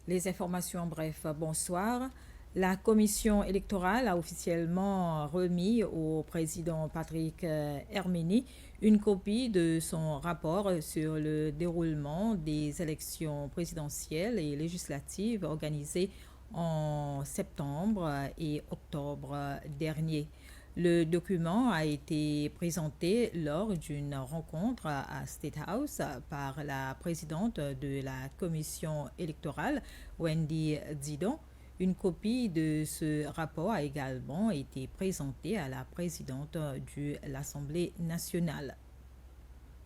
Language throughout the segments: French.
Les informations en bref, bonsoir. La commission électorale a officiellement remis au président Patrick Hermini une copie de son rapport sur le déroulement des élections présidentielles et législatives organisées en septembre et octobre dernier. Le document a été présenté lors d'une rencontre à State House par la présidente de la commission électorale, Wendy Didon. Une copie de ce rapport a également été présentée à la présidente de l'Assemblée nationale.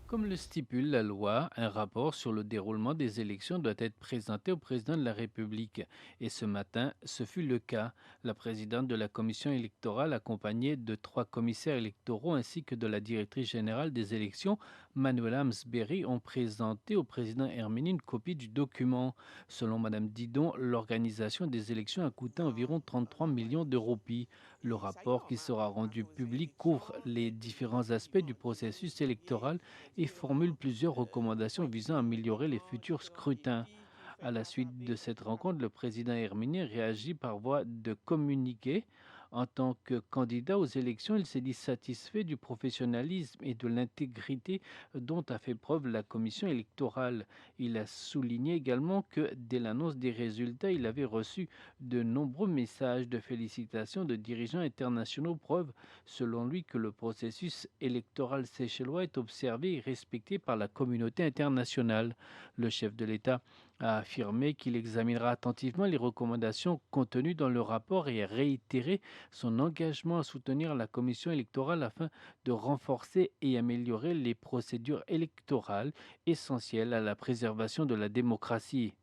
Comme le stipule la loi, un rapport sur le déroulement des élections doit être présenté au président de la République. Et ce matin, ce fut le cas. La présidente de la commission électorale, accompagnée de 3 commissaires électoraux ainsi que de la directrice générale des élections, Manuela Amsberry, ont présenté au président Hermini une copie du document. Selon Mme Didon, l'organisation des élections a coûté environ 33 millions de roupies. Le rapport qui sera rendu public couvre les différents aspects du processus électoral et formule plusieurs recommandations visant à améliorer les futurs scrutins. À la suite de cette rencontre, le président Hermini réagit par voie de communiqué. En tant que candidat aux élections, il s'est dit satisfait du professionnalisme et de l'intégrité dont a fait preuve la commission électorale. Il a souligné également que dès l'annonce des résultats, il avait reçu de nombreux messages de félicitations de dirigeants internationaux, preuve selon lui que le processus électoral séchellois est observé et respecté par la communauté internationale. Le chef de l'État a affirmé qu'il examinera attentivement les recommandations contenues dans le rapport et a réitéré son engagement à soutenir la commission électorale afin de renforcer et améliorer les procédures électorales essentielles à la préservation de la démocratie.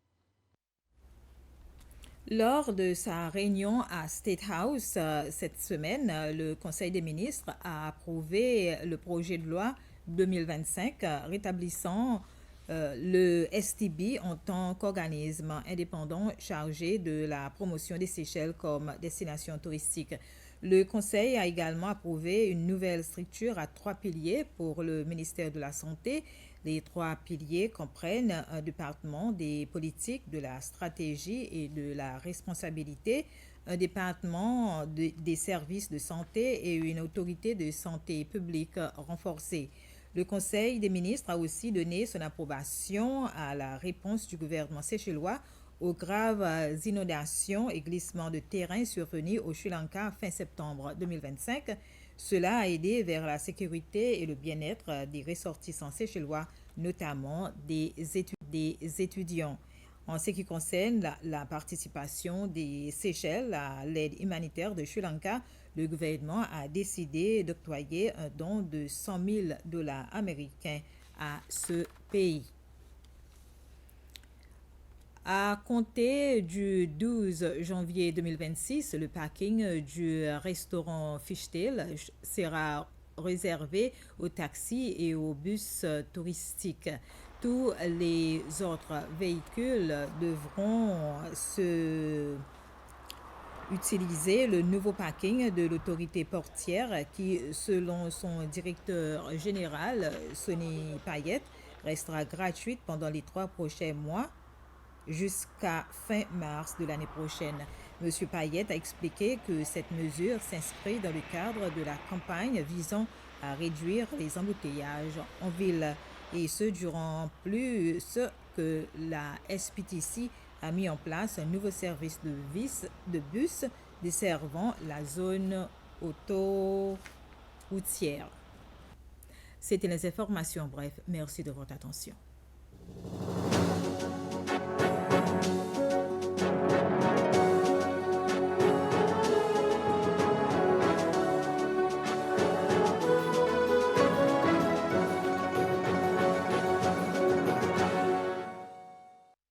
Lors de sa réunion à State House cette semaine, le Conseil des ministres a approuvé le projet de loi 2025 rétablissant le STB en tant qu'organisme indépendant chargé de la promotion des Seychelles comme destination touristique. Le Conseil a également approuvé une nouvelle structure à 3 piliers pour le ministère de la Santé. Les 3 piliers comprennent un département des politiques, de la stratégie et de la responsabilité, un département des services de santé et une autorité de santé publique renforcée. Le Conseil des ministres a aussi donné son approbation à la réponse du gouvernement séchellois aux graves inondations et glissements de terrain survenus au Sri Lanka fin septembre 2025. Cela a aidé vers la sécurité et le bien-être des ressortissants séchellois, notamment des étudiants. En ce qui concerne la participation des Seychelles à l'aide humanitaire de Sri Lanka, le gouvernement a décidé d'octroyer un don de 100 000 $ américains à ce pays. À compter du 12 janvier 2026, le parking du restaurant Fishtail sera réservé aux taxis et aux bus touristiques. Tous les autres véhicules devront utiliser le nouveau parking de l'autorité portière qui, selon son directeur général, Sonny Payette, restera gratuite pendant les 3 prochains mois jusqu'à fin mars de l'année prochaine. Monsieur Payette a expliqué que cette mesure s'inscrit dans le cadre de la campagne visant à réduire les embouteillages en ville, et ce durant plus que la SPTC a mis en place un nouveau service de bus desservant la zone autoroutière. C'était les informations. Bref, merci de votre attention.